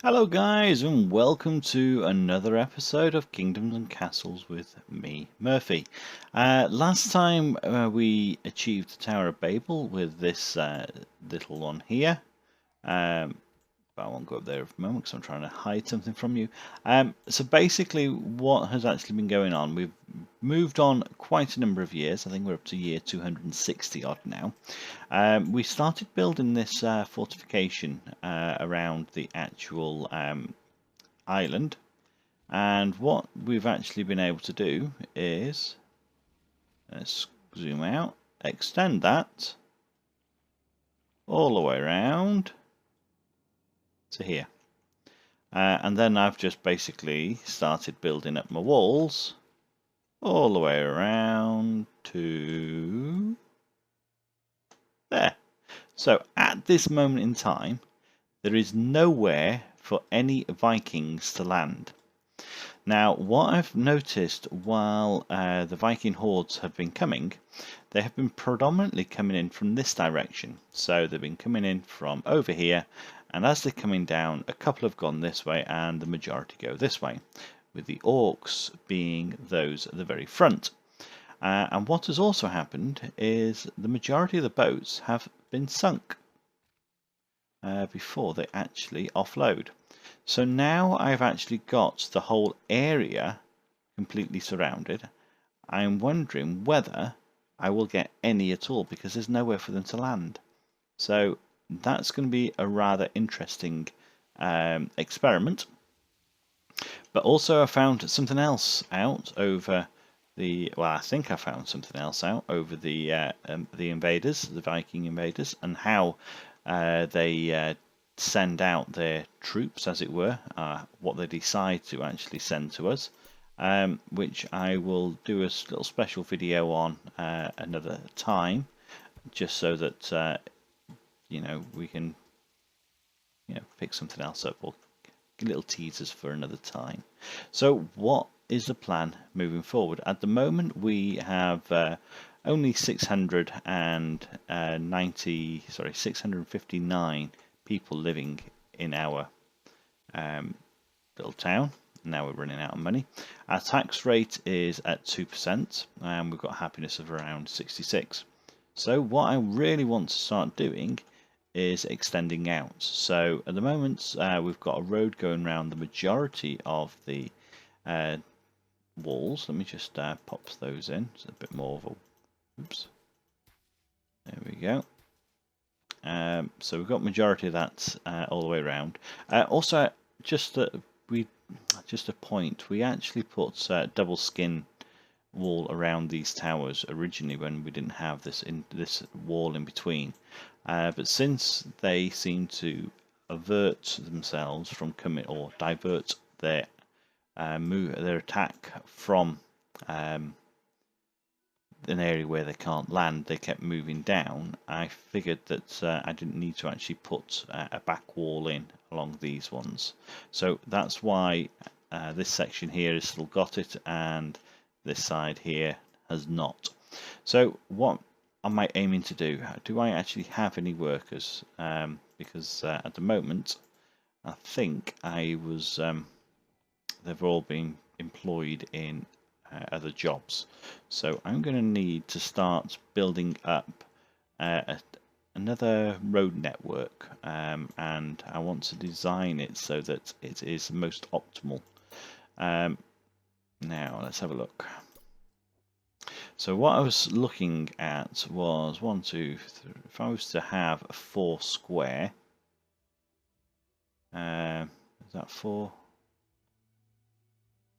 Hello guys and welcome to another episode of Kingdoms and Castles with me, Murphy. Last time we achieved the Tower of Babel with this little one here. But I won't go up there for a moment because I'm trying to hide something from you. So basically what has actually been going on, we've moved on quite a number of years. I think we're up to year 260 odd now. We started building this fortification around the actual island, and what we've actually been able to do is, let's zoom out, extend that all the way around to here. And then I've just basically started building up my walls all the way around to there. So at this moment in time, there is nowhere for any Vikings to land. Now, what I've noticed while the Viking hordes have been coming, they have been predominantly coming in from this direction. So they've been coming in from over here, and as they're coming down, a couple have gone this way and the majority go this way, with the orcs being those at the very front. And what has also happened is the majority of the boats have been sunk before they actually offload. So now I've actually got the whole area completely surrounded. I'm wondering whether I will get any at all because there's nowhere for them to land. So that's going to be a rather interesting experiment. But also I found something else out over I think I found something else out over the invaders, the Viking invaders, and how they send out their troops, as it were, what they decide to actually send to us, which I will do a little special video on another time, just so that we can pick something else up or little teasers for another time. So what is the plan moving forward? At the moment we have only 659 people living in our little town. Now we're running out of money. Our tax rate is at 2% and we've got happiness of around 66. So what I really want to start doing is extending out. So at the moment we've got a road going around the majority of the walls. Let me just pop those in. It's a bit more of a, oops, there we go. So we've got majority of that all the way around. Also, just a point, we actually put double skin wall around these towers originally when we didn't have this wall in between. But since they seem to avert themselves from coming or divert their attack from an area where they can't land, they kept moving down. I figured that I didn't need to actually put a back wall in along these ones. So that's why this section here has still got it and this side here has not. So what am I aiming to do? Do I actually have any workers? Because at the moment I think they've all been employed in other jobs. So I'm going to need to start building up another road network, and I want to design it so that it is most optimal. Now let's have a look. So what I was looking at was 1, 2, 3. If I was to have a 4 square, is that 4?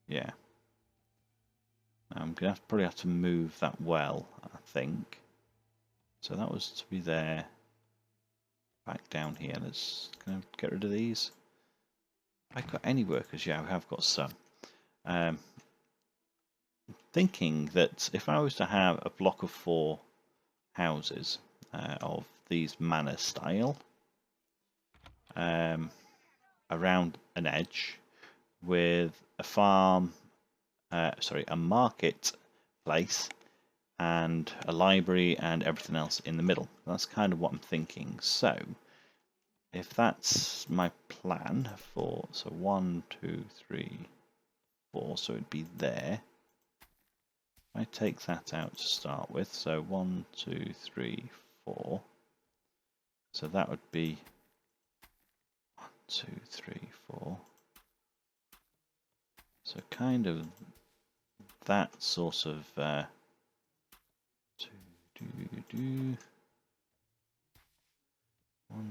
Yeah. I'm gonna probably have to move that well, I think. So that was to be there. Back down here. Let's gonna get rid of these. Have I got any workers? Yeah, I have got some. Thinking that if I was to have a block of 4 houses of these manor style around an edge with a farm, a market place and a library and everything else in the middle. That's kind of what I'm thinking. So if that's my plan for, so 1, 2, 3, 4, so it'd be there. I take that out to start with, so 1, 2, 3, 4. So that would be 1, 2, 3, 4. So kind of that sort of 1,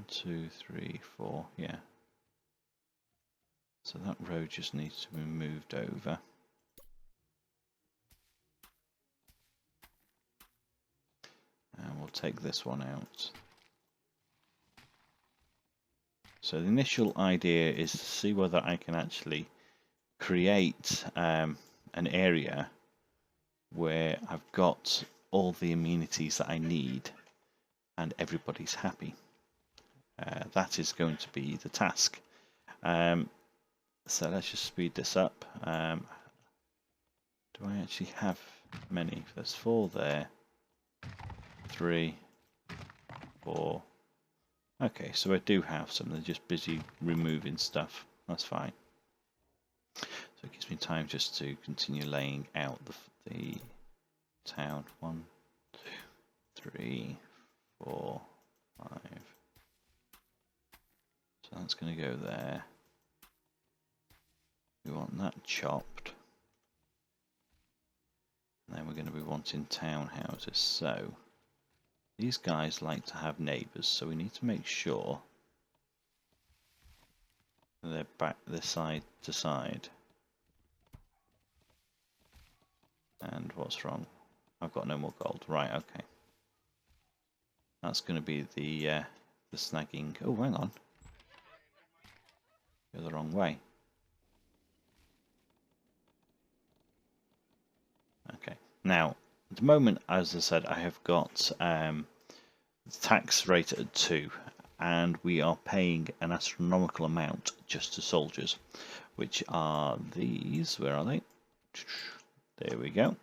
2, 3, 4, yeah. So that road just needs to be moved over. And we'll take this one out. So the initial idea is to see whether I can actually create an area where I've got all the amenities that I need and everybody's happy. That is going to be the task. So let's just speed this up. Do I actually have many? There's 4 there. 3, 4. Okay, so I do have some. They're just busy removing stuff. That's fine. So it gives me time just to continue laying out the town. 1, 2, 3, 4, 5. So that's going to go there. We want that chopped. And then we're going to be wanting townhouses. So these guys like to have neighbours, so we need to make sure they're back the side to side. And what's wrong? I've got no more gold. Right, okay. That's going to be the snagging. Oh, hang on. Go the wrong way. Okay. Now, at the moment, as I said, I have got tax rate at 2, and we are paying an astronomical amount just to soldiers, which are these. Where are they? There we go.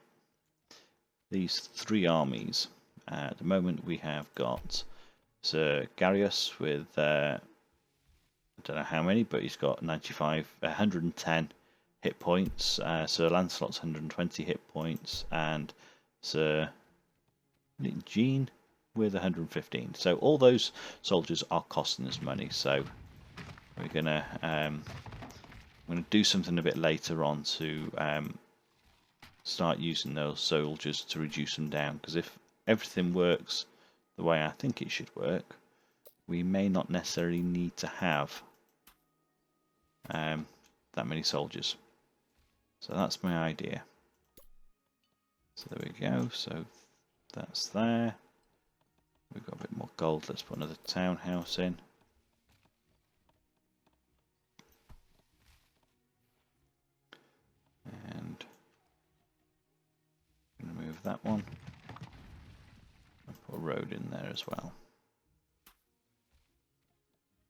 These 3 armies. At the moment, we have got Sir Garius with I don't know how many, but he's got 110 hit points. Sir Lancelot's 120 hit points, and Sir Jean with 115. So all those soldiers are costing us money. So we're gonna do something a bit later on to start using those soldiers to reduce them down. Because if everything works the way I think it should work, we may not necessarily need to have that many soldiers. So that's my idea. So there we go. So that's there. We've got a bit more gold. Let's put another townhouse in. And remove that one. And put a road in there as well.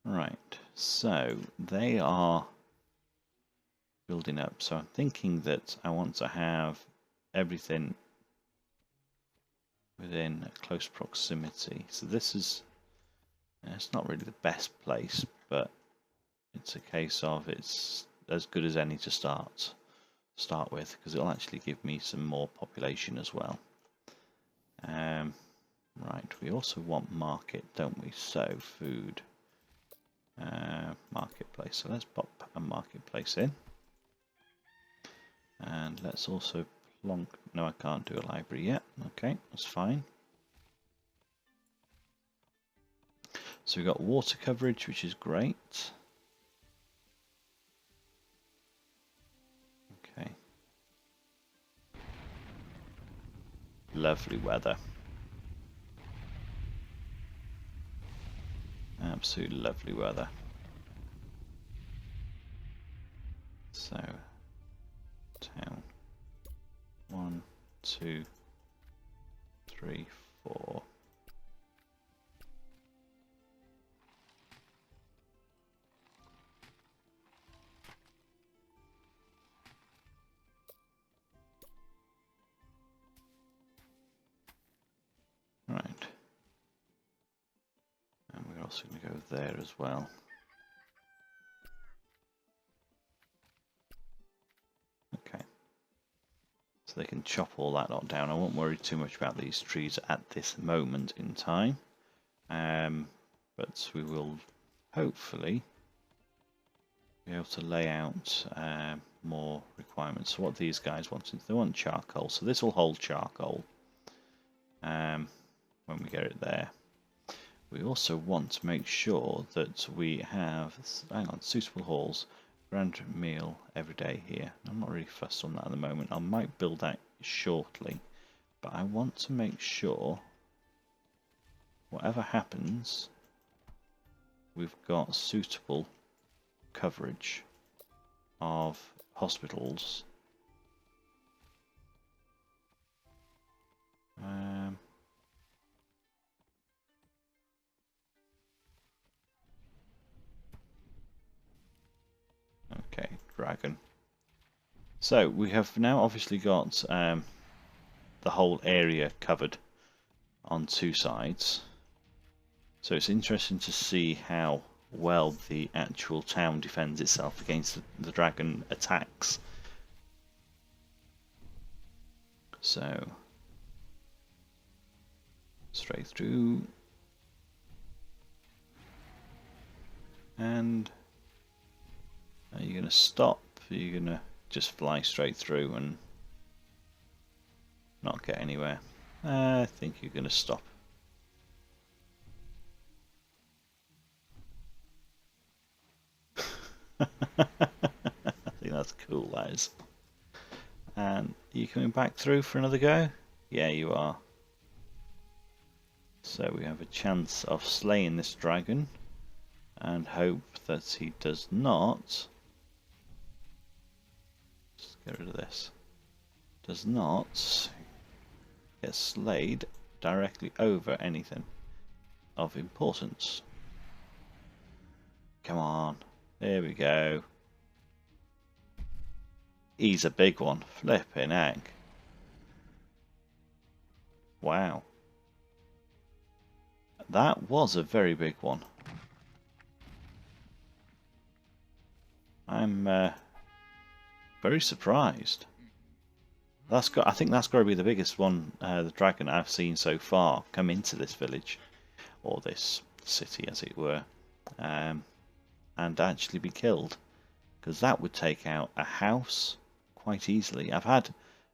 Right, so they are building up. So I'm thinking that I want to have everything within close proximity. So this is, it's not really the best place, but it's a case of it's as good as any to start with, because it'll actually give me some more population as well. Right, we also want market, don't we? So food, marketplace. So let's pop a marketplace in, and let's also plonk. No, I can't do a library yet. Okay, that's fine. So we've got water coverage, which is great. Okay. Lovely weather. Absolutely lovely weather. So, town. 1, 2, 3, 4. Right. And we're also going to go there as well. Okay. So they can chop all that lot down. I won't worry too much about these trees at this moment in time. But we will hopefully be able to lay out more requirements. So what these guys want is they want charcoal. So this will hold charcoal when we get it there. We also want to make sure that we have, hang on, suitable halls, grand meal every day here. I'm not really fussed on that at the moment. I might build that shortly, but I want to make sure whatever happens, we've got suitable coverage of hospitals. Okay, dragon. So we have now obviously got the whole area covered on two sides. So it's interesting to see how well the actual town defends itself against the dragon attacks. So straight through, and are you going to stop? Are you going to just fly straight through and not get anywhere? I think you're going to stop. I think that's cool, that is. And are you coming back through for another go? Yeah, you are. So we have a chance of slaying this dragon and hope that he does not, just get rid of this, does not get slayed directly over anything of importance. Come on, there we go. He's a big one, flipping heck. Wow. That was a very big one. I'm very surprised. I think that's got to be the biggest one, the dragon I've seen so far come into this village, or this city as it were, and actually be killed. Because that would take out a house quite easily. I've had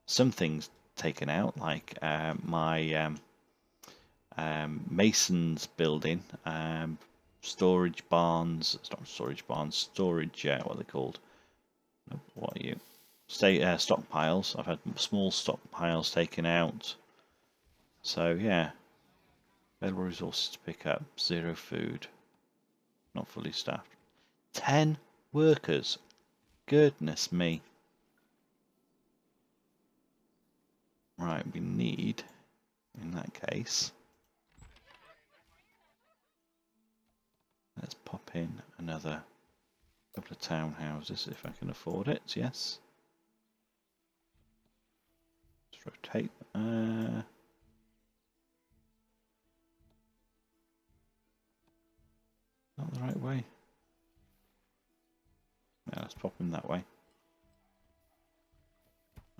some things taken out, like my mason's building, storage barns, not storage barns, storage, what are they called? What are you? Stockpiles. I've had small stockpiles taken out. So yeah, available resources to pick up, 0 food, not fully staffed. 10 workers. Goodness me. Right, we need, in that case, let's pop in another couple of townhouses if I can afford it, yes. Let's rotate. Not the right way. Yeah, let's pop them that way.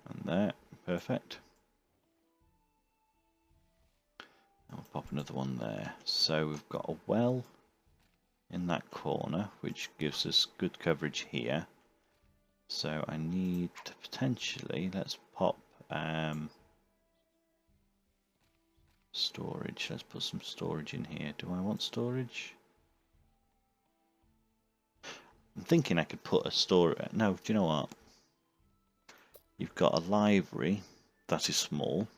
And there, perfect. I'll pop another one there. So we've got a well in that corner, which gives us good coverage here. So I need to potentially, let's pop storage. Let's put some storage in here. Do I want storage? I'm thinking I could put a store. No, do you know what? You've got a library that is small.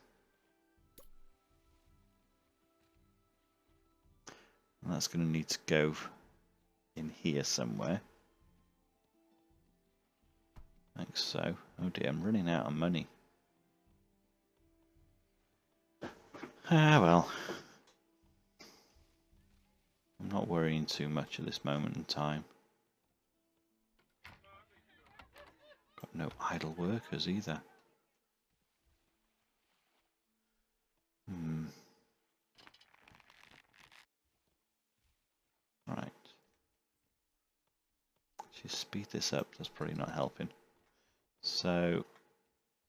And that's going to need to go in here somewhere. Like so. Oh dear, I'm running out of money. Ah well. I'm not worrying too much at this moment in time. Got no idle workers either. Actually, speed this up. That's probably not helping. So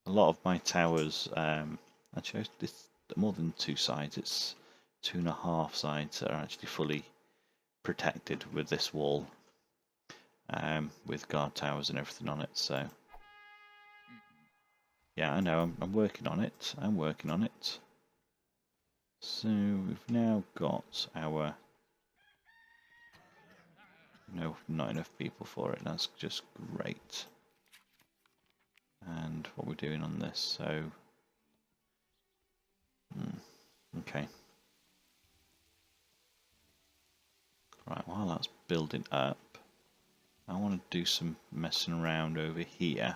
a lot of my towers, actually, it's more than 2 sides. It's 2.5 sides that are actually fully protected with this wall, with guard towers and everything on it. So yeah, I know. I'm working on it. I'm working on it. So we've now got our. No, not enough people for it. That's just great. And what we're doing on this, so okay. Right, while that's building up, I want to do some messing around over here.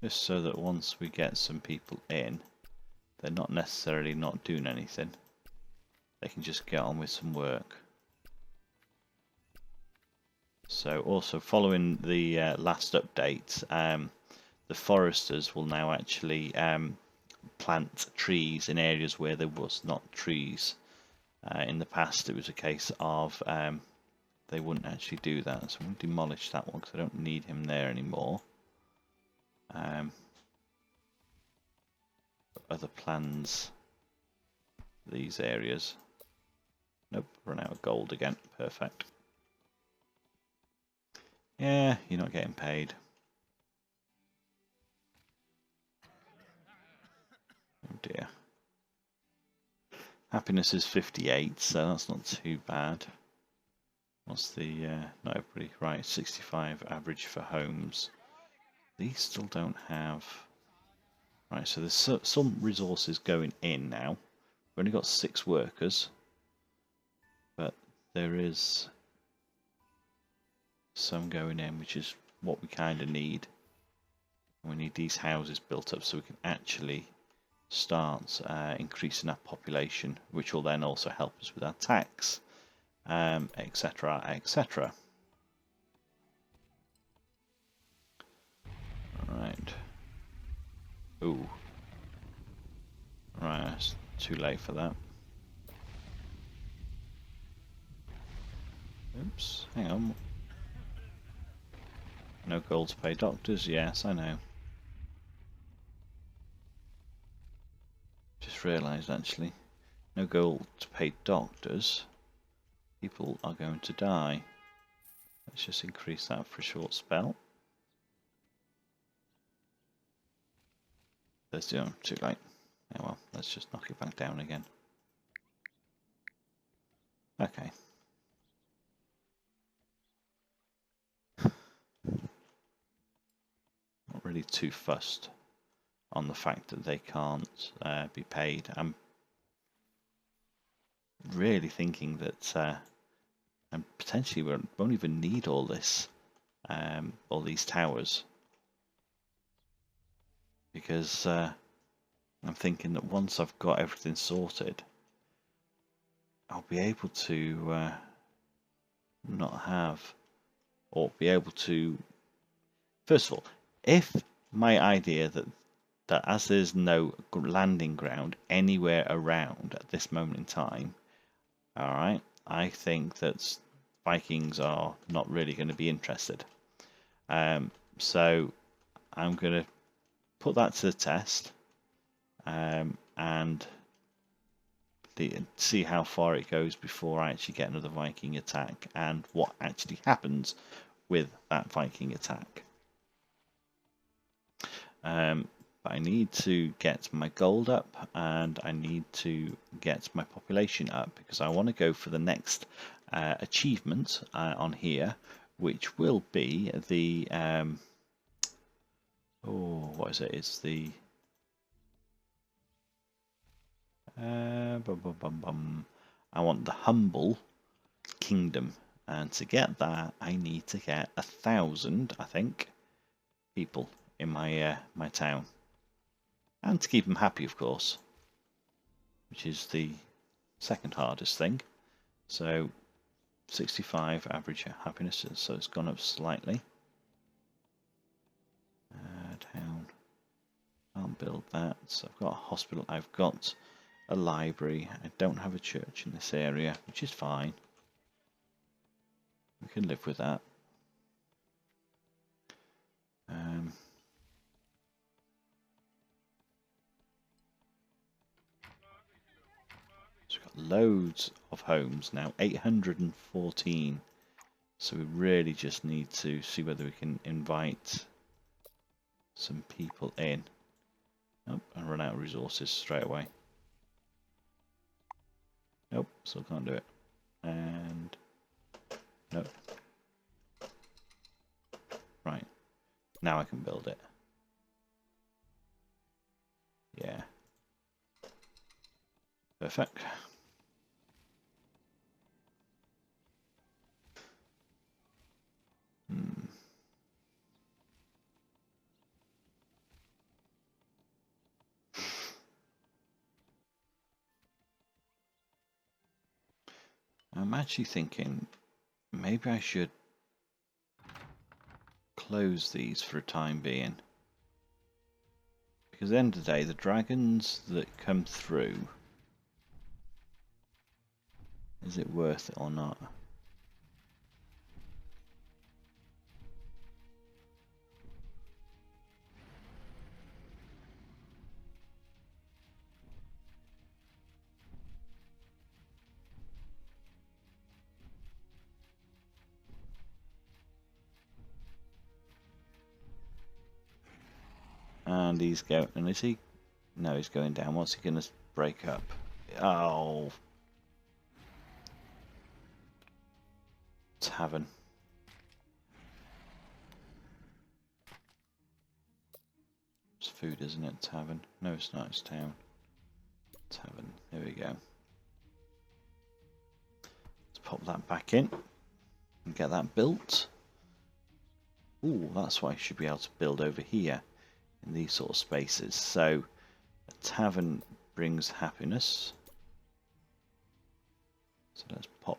Just so that once we get some people in, they're not necessarily not doing anything. They can just get on with some work. So also following the last update, the foresters will now actually plant trees in areas where there was not trees. In the past it was a case of they wouldn't actually do that, so I'm going to demolish that one because I don't need him there anymore. Other plans, these areas. Nope, run out of gold again. Perfect. Yeah, you're not getting paid. Oh dear. Happiness is 58, so that's not too bad. What's the, not everybody, right, 65 average for homes. These still don't have, right, so there's some resources going in now. We've only got 6 workers, but there is some going in, which is what we kind of need. We need these houses built up so we can actually start increasing our population, which will then also help us with our tax, etc, etc. Right. Ooh. Right, it's too late for that. Oops, hang on. No gold to pay doctors, yes, I know. Just realised actually, no gold to pay doctors. People are going to die. Let's just increase that for a short spell. There's the too late. Yeah, well, let's just knock it back down again. Okay. Not really too fussed on the fact that they can't be paid. I'm really thinking that and potentially we won't even need all this, all these towers, because I'm thinking that once I've got everything sorted, I'll be able to not have, or be able to, first of all, if my idea that as there's no landing ground anywhere around at this moment in time, alright, I think that Vikings are not really going to be interested. So I'm going to put that to the test and see how far it goes before I actually get another Viking attack and what actually happens with that Viking attack. But I need to get my gold up and I need to get my population up because I want to go for the next achievement on here, which will be the what is it? It's the I want the humble kingdom, and to get that I need to get 1,000, I think, people in my my town, and to keep them happy, of course, which is the second hardest thing. So 65 average happiness, so it's gone up slightly. can build that. So I've got a hospital, I've got a library. I don't have a church in this area, which is fine. We can live with that. So we've got loads of homes now, 814. So we really just need to see whether we can invite some people in. Nope, I run out of resources straight away. Nope, still can't do it. And nope. Right, now I can build it. Yeah. Perfect. I'm actually thinking maybe I should close these for a time being. Because at the end of the day, the dragons that come through, is it worth it or not? And he's going, and is he? No, he's going down. What's he going to break up? Oh. Tavern. It's food, isn't it? Tavern. No, it's not. It's town. Tavern. There we go. Let's pop that back in and get that built. Ooh, that's why I should be able to build over here in these sort of spaces. So a tavern brings happiness. So let's pop.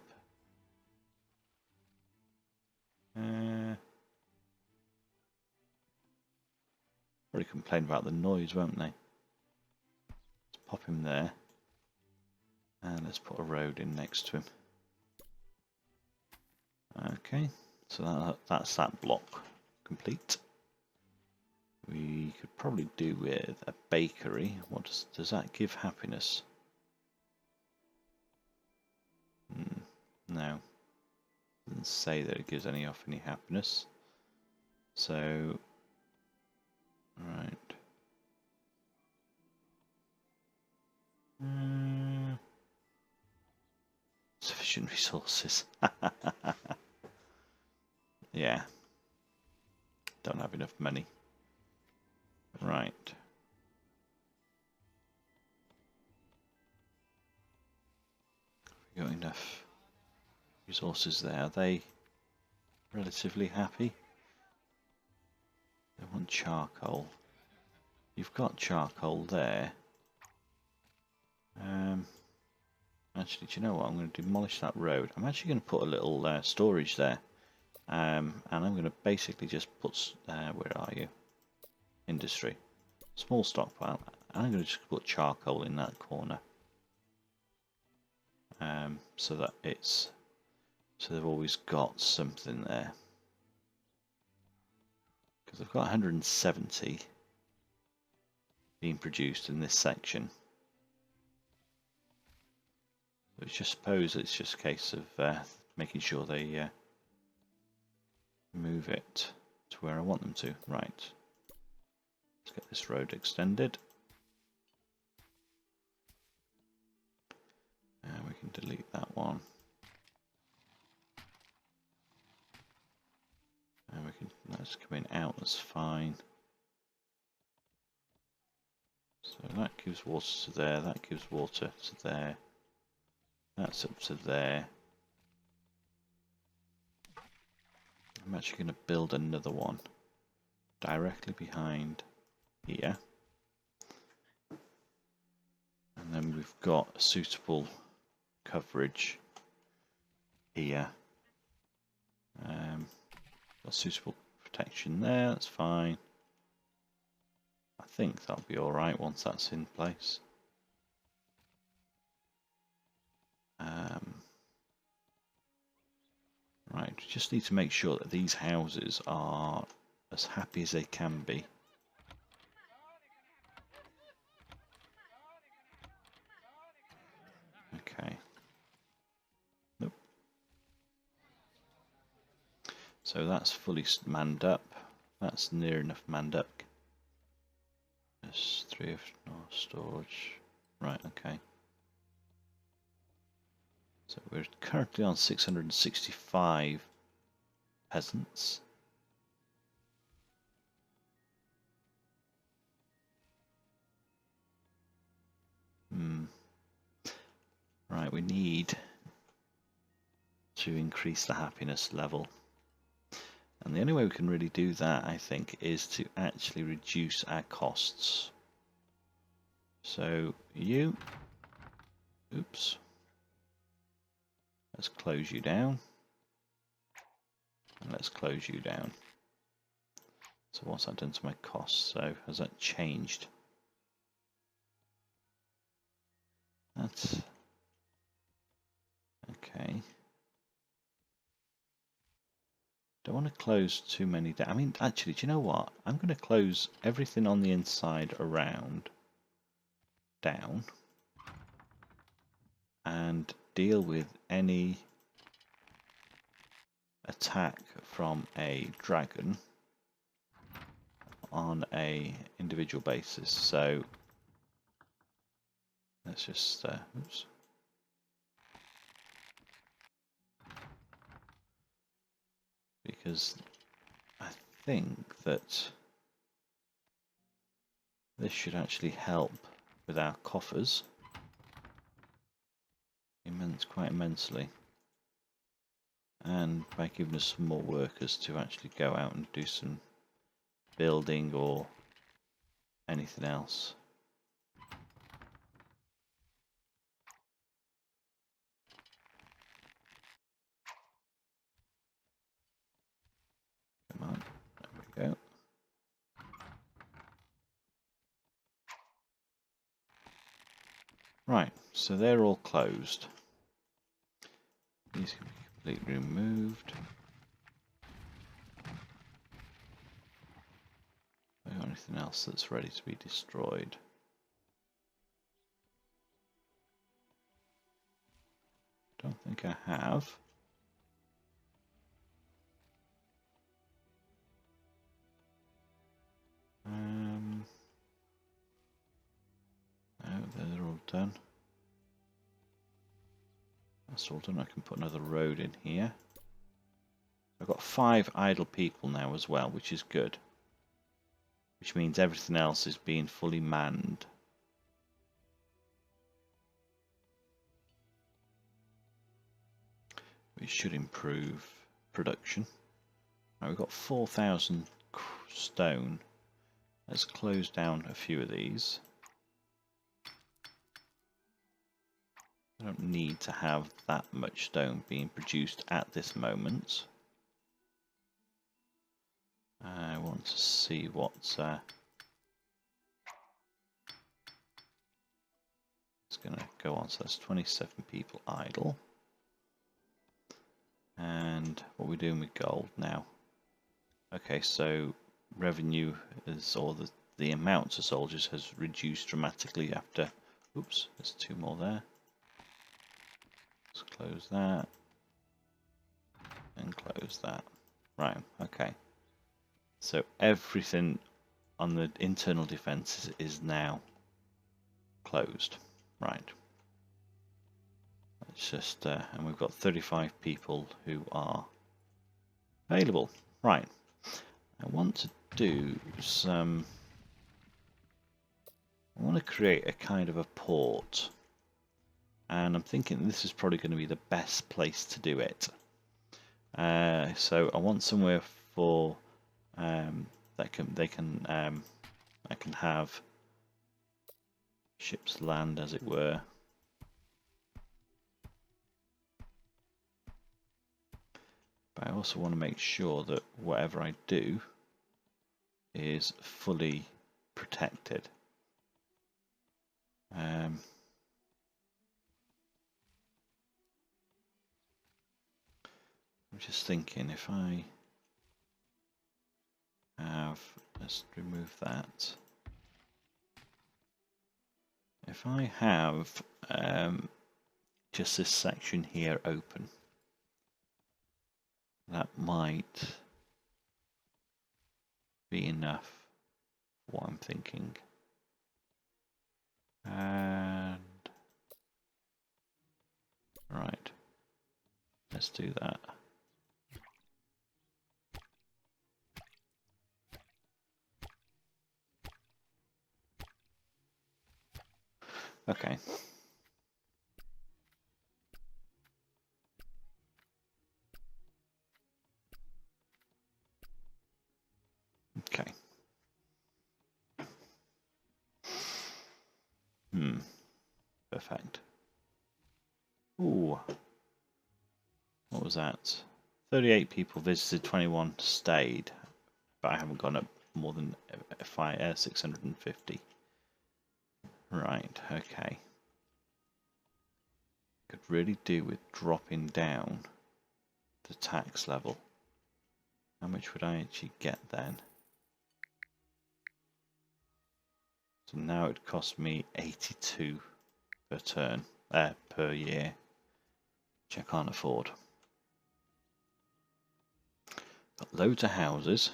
Probably complain about the noise, won't they? Let's pop him there. And let's put a road in next to him. Okay, so that's that block complete. We could probably do with a bakery. What does that give happiness? No, doesn't say that it gives any happiness. So, right. Sufficient resources. Yeah. Don't have enough money. Right. We got enough resources there. Are they relatively happy? They want charcoal. You've got charcoal there. Actually, do you know what? I'm going to demolish that road. I'm actually going to put a little storage there. And I'm going to basically just put, where are you? Industry. Small stockpile. I'm going to just put charcoal in that corner. So that it's, so they've always got something there. Because I've got 170 being produced in this section. I just suppose it's just a case of making sure they move it to where I want them to. Right. Let's get this road extended. And we can delete that one. And we can, that's coming out, that's fine. So that gives water to there, that gives water to there. That's up to there. I'm actually going to build another one directly behind here. And then we've got suitable coverage here. Got suitable protection there, that's fine. I think that'll be alright once that's in place. Right, we just need to make sure that these houses are as happy as they can be. Okay. Nope. So that's fully manned up. That's near enough manned up. There's 3 of storage. Right, okay. So we're currently on 665 peasants. Right, we need to increase the happiness level. And the only way we can really do that, I think, is to actually reduce our costs. So you, oops, let's close you down. And let's close you down. So what's that done to my costs? So has that changed? That's okay. Don't want to close too many down. I mean, actually, do you know what? I'm going to close everything on the inside around down and deal with any attack from a dragon on a individual basis. So let's just oops. Because I think that this should actually help with our coffers quite immensely, and by giving us some more workers to actually go out and do some building or anything else. Come on, there we go. Right, so they're all closed. These can be completely removed. Anything else that's ready to be destroyed? Don't think I have. No, they're all done. That's all done. I can put another road in here. I've got 5 idle people now as well, which is good. Which means everything else is being fully manned. Which should improve production. Now we've got 4,000 stone. Let's close down a few of these. I don't need to have that much stone being produced at this moment. I want to see what's it's going to go on. So that's 27 people idle. And what are we doing with gold now? Okay, so revenue is, or the amount of soldiers has reduced dramatically after. Oops, there's 2 more there. Let's close that and close that. Right, okay. So everything on the internal defences is now closed. Right. Let's just, and we've got 35 people who are available. Right. I want to do some. I want to create a kind of a port. And I'm thinking this is probably going to be the best place to do it. So I want somewhere for I can have ships land, as it were. But I also want to make sure that whatever I do is fully protected. I'm just thinking if I have, let's remove that. If I have just this section here open, that might be enough for what I'm thinking. And right, let's do that. Okay. Okay. Perfect. Ooh. What was that? 38 people visited, 21 stayed, but I haven't gone up more than 650. Right, okay. Could really do with dropping down the tax level. How much would I actually get then? So now it costs me 82 per turn, per year, which I can't afford. Got loads of houses.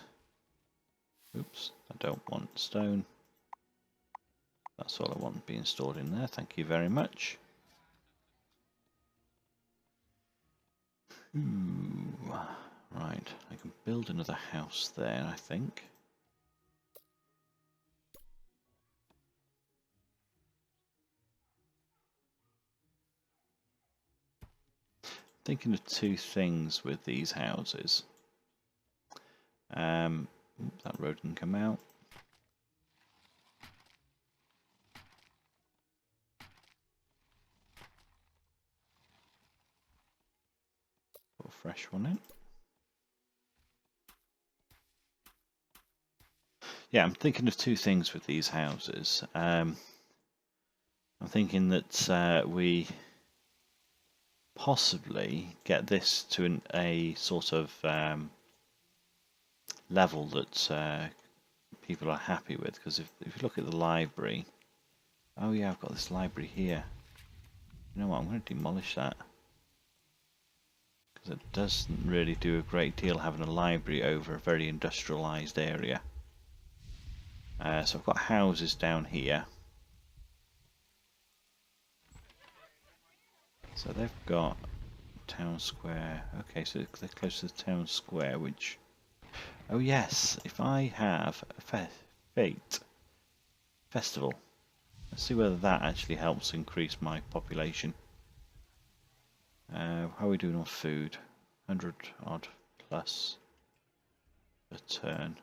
Oops, I don't want stone. That's all I want being stored in there. Thank you very much. Ooh, right, I can build another house there, I think. Thinking of two things with these houses. That road can come out. Put a fresh one in. Yeah, I'm thinking of two things with these houses. I'm thinking that we possibly get this to a sort of level that people are happy with, because if you look at the library, oh yeah, I've got this library here. You know what, I'm going to demolish that, because it doesn't really do a great deal having a library over a very industrialized area. So I've got houses down here. So they've got town square. Okay, so they're close to the town square, which... Oh yes, if I have a fete festival, let's see whether that actually helps increase my population. How are we doing on food? 100 odd plus a turn.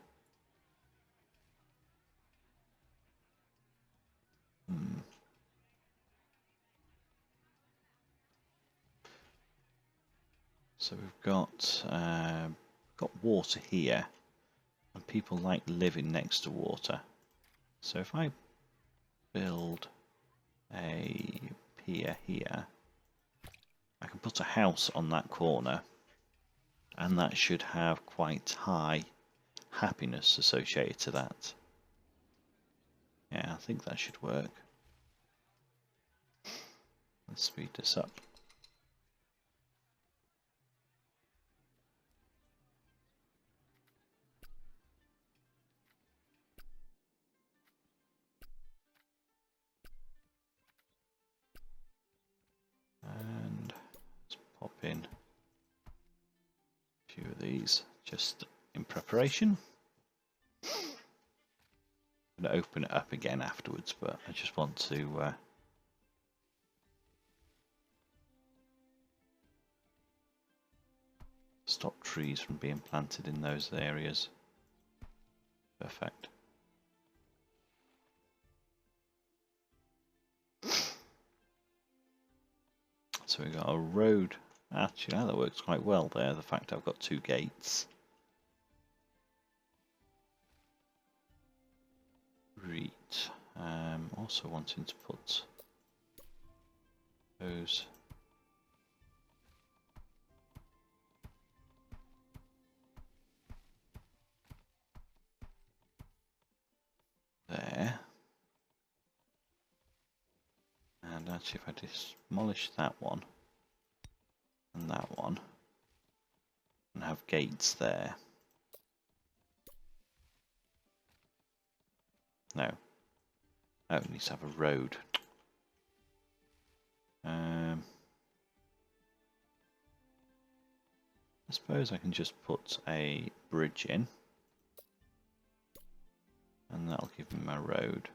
So we've got water here, and people like living next to water. So if I build a pier here, I can put a house on that corner, and that should have quite high happiness associated to that. Yeah, I think that should work. Let's speed this up. And let's pop in a few of these just in preparation. I'm going to open it up again afterwards, but I just want to stop trees from being planted in those areas. Perfect. So we've got a road. Actually, that works quite well there, the fact I've got two gates. also wanting to put those there. And actually, if I demolish that one and that one and have gates there. No. Oh, it needs to have a road. I suppose I can just put a bridge in, and that'll give me my road.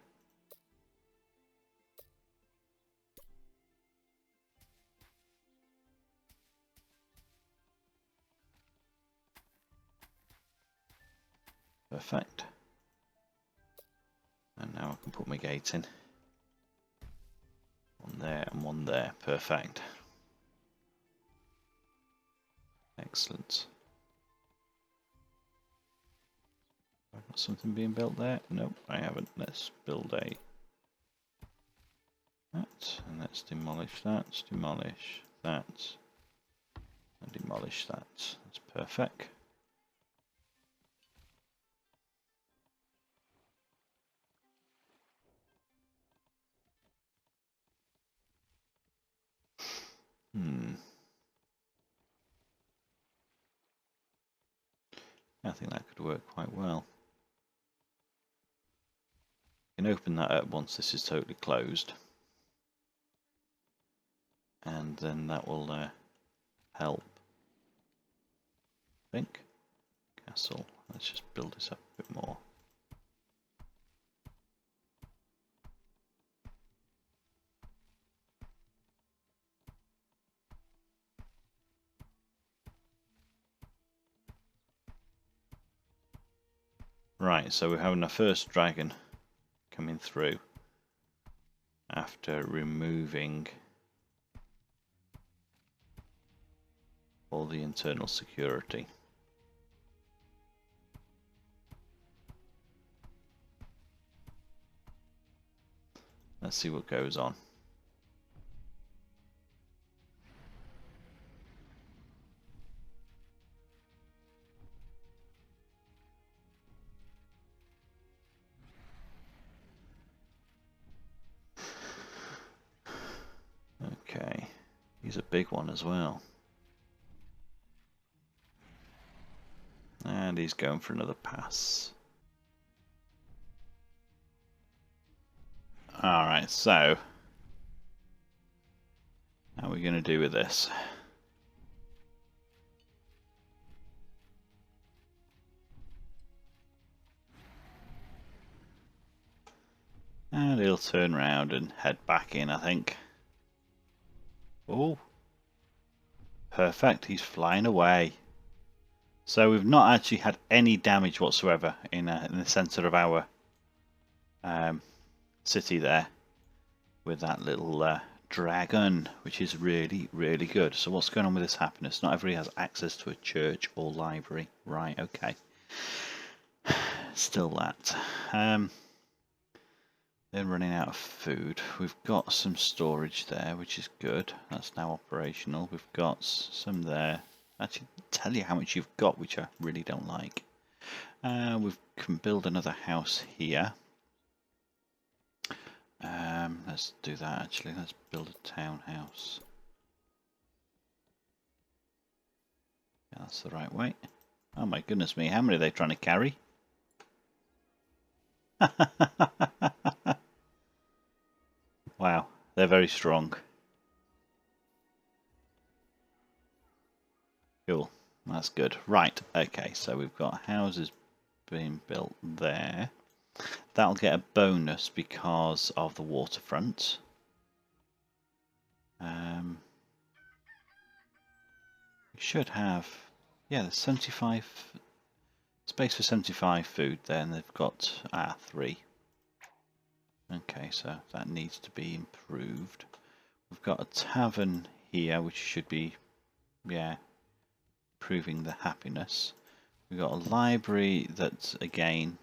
Perfect. And now I can put my gate in. One there and one there. Perfect. Excellent. Have I got something being built there? Nope, I haven't. Let's build a that, and let's demolish that, demolish that, and demolish that. That's perfect. I think that could work quite well. I can open that up once this is totally closed, and then that will help. I think. Castle. Let's just build this up a bit more. Right, so we're having our first dragon coming through after removing all the internal security. Let's see what goes on. Okay, he's a big one as well. And he's going for another pass. Alright, so how are we going to do with this? And he'll turn around and head back in, I think. Oh, perfect, he's flying away. So we've not actually had any damage whatsoever in the centre of our city there with that little dragon, which is really, really good. So what's going on with this happiness? Not everybody has access to a church or library. Right, okay. Still that. They're running out of food. We've got some storage there, which is good. That's now operational. We've got some there. Actually, tell you how much you've got, which I really don't like. We can build another house here. Let's do that actually. Let's build a townhouse. Yeah, that's the right way. Oh my goodness me, how many are they trying to carry? Wow, they're very strong. Cool, that's good. Right, okay, so we've got houses being built there. That'll get a bonus because of the waterfront. We should have, yeah, there's 75 space for 75 food there, and they've got 3. Okay, so that needs to be improved. We've got a tavern here, which should be, yeah, improving the happiness. We've got a library that's, again,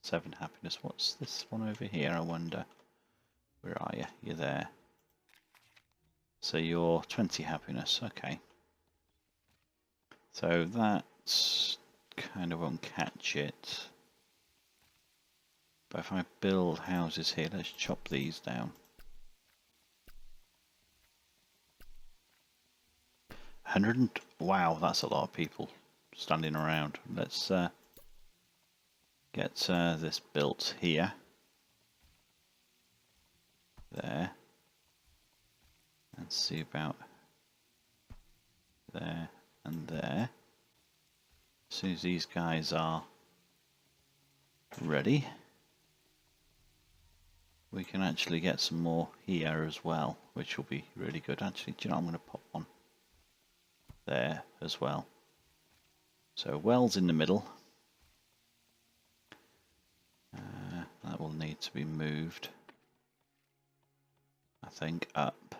7 happiness. What's this one over here, I wonder? Where are you? You're there. So you're 20 happiness. Okay. So that's kind of won't catch it. But if I build houses here, let's chop these down. 100. Wow, that's a lot of people standing around. Let's get this built here. There. And see about there and there. As soon as these guys are ready, we can actually get some more here as well, which will be really good. Actually, do you know, I'm going to pop one there as well. So wells in the middle. That will need to be moved, I think, up.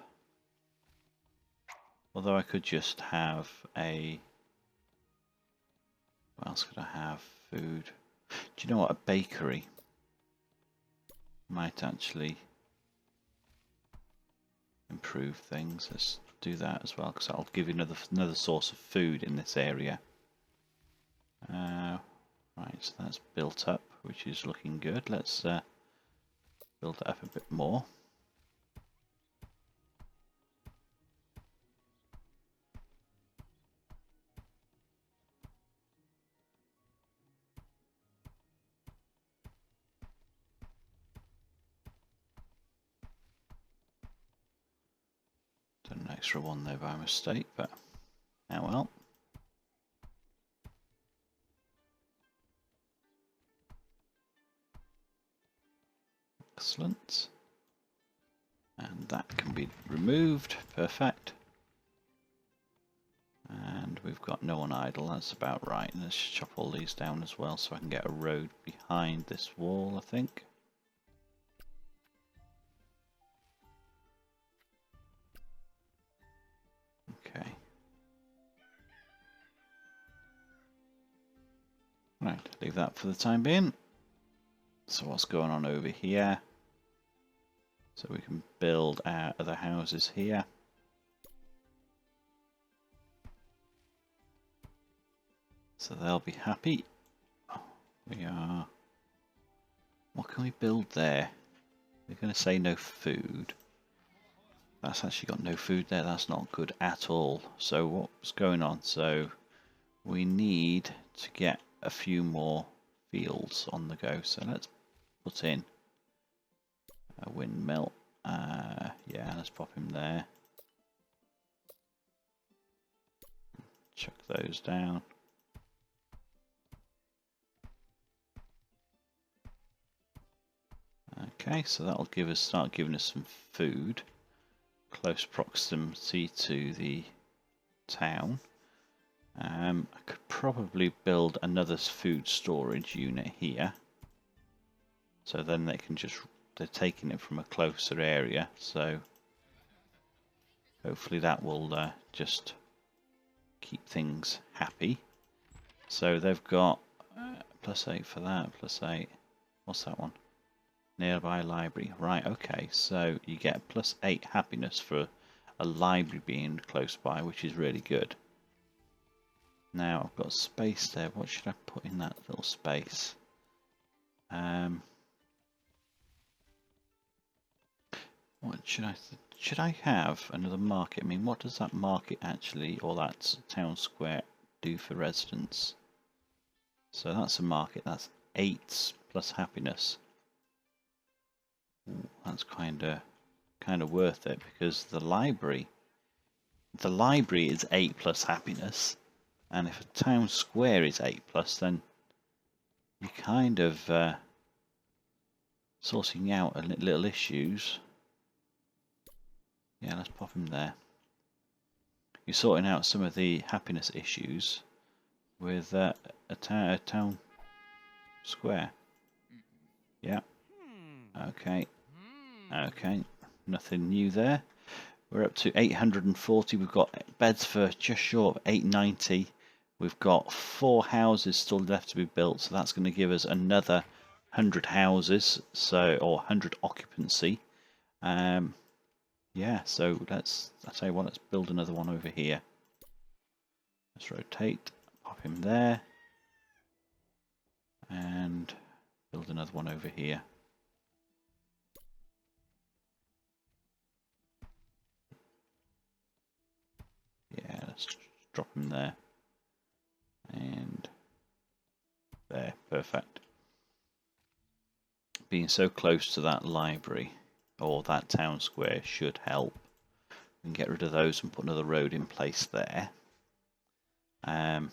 Although I could just have a... What else could I have? Food. Do you know what? A bakery might actually improve things. Let's do that as well, because that'll give you another source of food in this area. Right, so that's built up, which is looking good. Let's build it up a bit more. Done an extra one there by mistake, but oh well. Excellent. And that can be removed. Perfect. And we've got no one idle. That's about right. And let's chop all these down as well so I can get a road behind this wall, I think. Okay. Right, leave that for the time being. So what's going on over here? So we can build our other houses here. So they'll be happy. We are... What can we build there? They're going to say no food. That's actually got no food there. That's not good at all. So what's going on? So we need to get a few more fields on the go. So let's put in a windmill. Yeah, let's pop him there. Chuck those down. Okay, so that'll start giving us some food. Close proximity to the town. I could probably build another food storage unit here. So then they can just, they're taking it from a closer area. So hopefully that will just keep things happy. So they've got +8 for that, +8. What's that one? Nearby library. Right, okay. So you get +8 happiness for a library being close by, which is really good. Now I've got space there. What should I put in that little space? What should I have another market? I mean, what does that market actually, or that town square, do for residents? So that's a market. That's 8 plus happiness. Ooh, that's kind of worth it, because the library is 8 plus happiness. And if a town square is 8 plus, then you're kind of sorting out little issues. Yeah, let's pop him there. You're sorting out some of the happiness issues with a town square. Yeah. Okay. Okay. Nothing new there. We're up to 840. We've got beds for just short of 890. We've got 4 houses still left to be built, so that's going to give us another 100 houses, so, or 100 occupancy. Yeah, so I tell you what, let's build another one over here. Let's rotate, pop him there, and build another one over here. Yeah, let's drop him there. And there, perfect. Being so close to that library or that town square should help. We can get rid of those and put another road in place there. We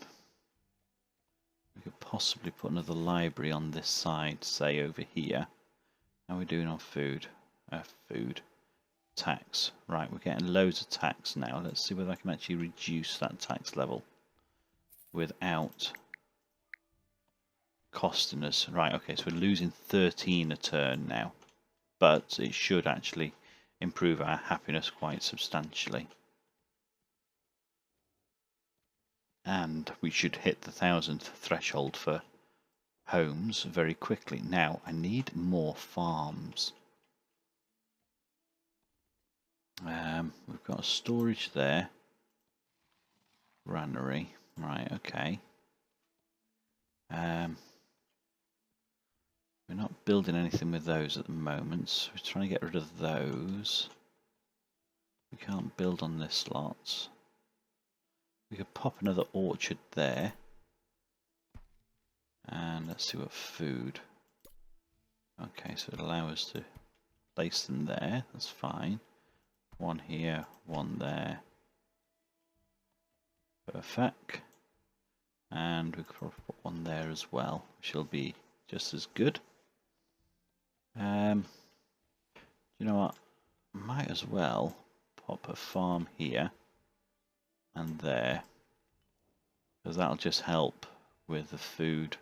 could possibly put another library on this side, say over here. How are we doing on food? Food. Tax. Right, we're getting loads of tax now. Let's see whether I can actually reduce that tax level without costing us. Right, okay, so we're losing 13 a turn now, but it should actually improve our happiness quite substantially. And we should hit the 1,000th threshold for homes very quickly. Now, I need more farms. We've got a storage there. Granary. Right, okay. We're not building anything with those at the moment, so we're trying to get rid of those. We can't build on this lot. We could pop another orchard there. And let's see what food. Okay, so it'll allow us to place them there. That's fine. One here, one there. Perfect. And we could probably put one there as well, which will be just as good. You know what? Might as well pop a farm here and there, because that'll just help with the food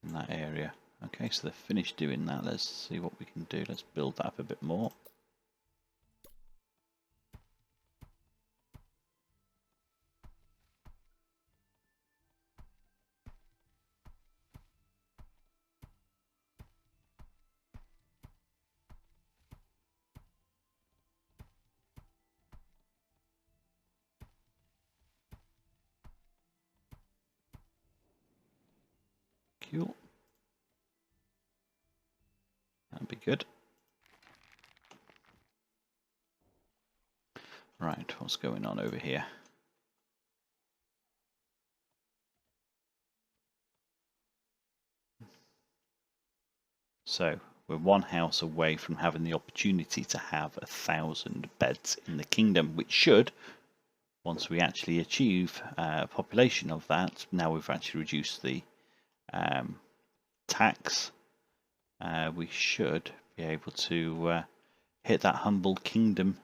in that area. Okay, so they've finished doing that. Let's see what we can do. Let's build that up a bit more. Cool. That'd be good. Right, what's going on over here? So we're one house away from having the opportunity to have 1,000 beds in the kingdom, which should, once we actually achieve a population of that, now we've actually reduced the tax, we should be able to hit that humble kingdom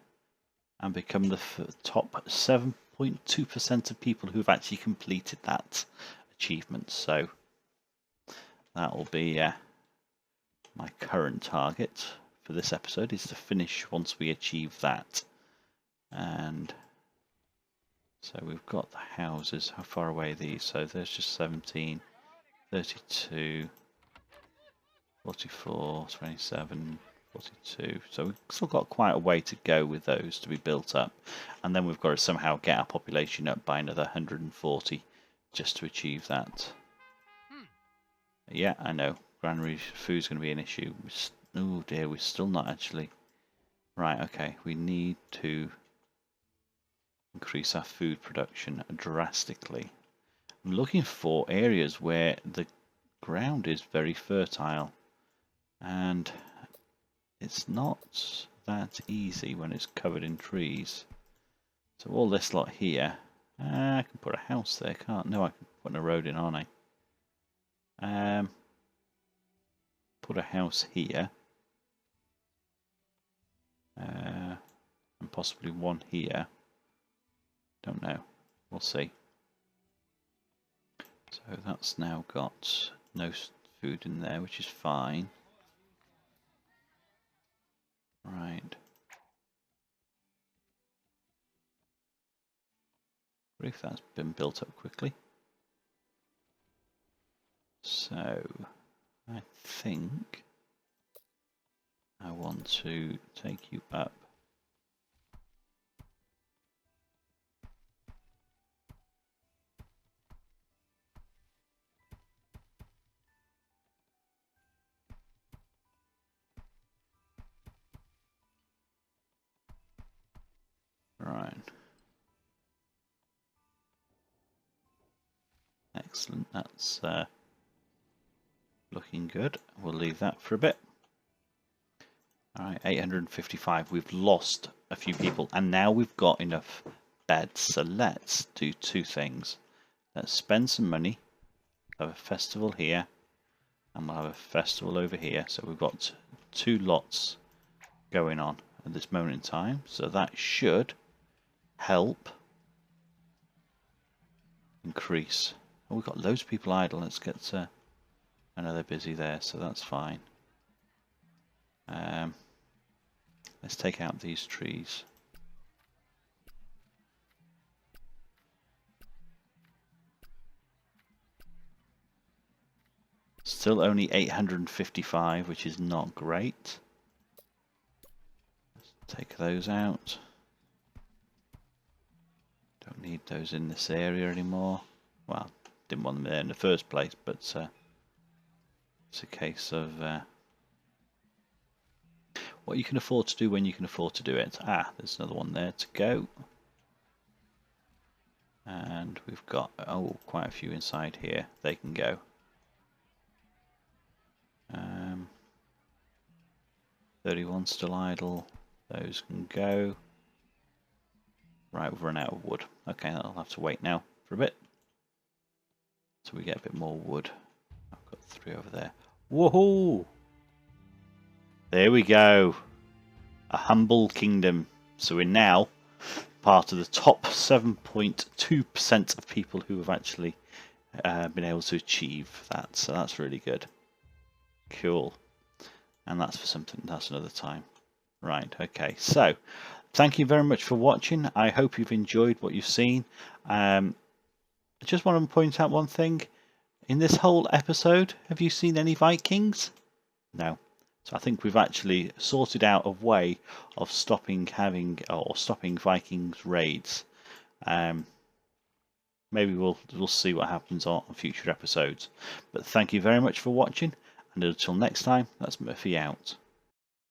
and become the top 7.2% of people who've actually completed that achievement. So that will be my current target for this episode, is to finish once we achieve that. And so we've got the houses. How far away are these? So there's just 17, 32, 44, 27, 42. So we've still got quite a way to go with those to be built up. And then we've got to somehow get our population up by another 140 just to achieve that. Yeah, I know. Granary food's going to be an issue. Oh dear, we're still not actually. Right, okay. We need to increase our food production drastically. I'm looking for areas where the ground is very fertile. And it's not that easy when it's covered in trees. So all this lot here, I can put a house there, can't? No, I can put a road in, aren't I? Put a house here. And possibly one here. Don't know. We'll see. So that's now got no food in there, which is fine. Right. If that's been built up quickly. So I think I want to take you up. Right. Excellent. That's looking good. We'll leave that for a bit. Alright, 855. We've lost a few people, and now we've got enough beds. So let's do two things. Let's spend some money, have a festival here, and we'll have a festival over here. So we've got two lots going on at this moment in time. So that should help increase. Oh, we've got loads of people idle. Let's get to... I know they're busy there, so that's fine. Let's take out these trees. Still only 855, which is not great. Let's take those out. Don't need those in this area anymore. Well, didn't want them there in the first place, but it's a case of what you can afford to do when you can afford to do it. Ah, there's another one there to go. And we've got, oh, quite a few inside here. They can go. 31 still idle. Those can go. Right, we've run out of wood. Okay, I'll have to wait now for a bit. So we get a bit more wood. I've got 3 over there. Woohoo! There we go. A humble kingdom. So we're now part of the top 7.2% of people who have actually been able to achieve that. So that's really good. Cool. And that's for something, that's another time. Right, okay. So, thank you very much for watching. I hope you've enjoyed what you've seen. I just want to point out one thing. In this whole episode, have you seen any Vikings? No. So I think we've actually sorted out a way of stopping Vikings raids. Maybe we'll see what happens on future episodes. But thank you very much for watching, and until next time, that's Murphy out.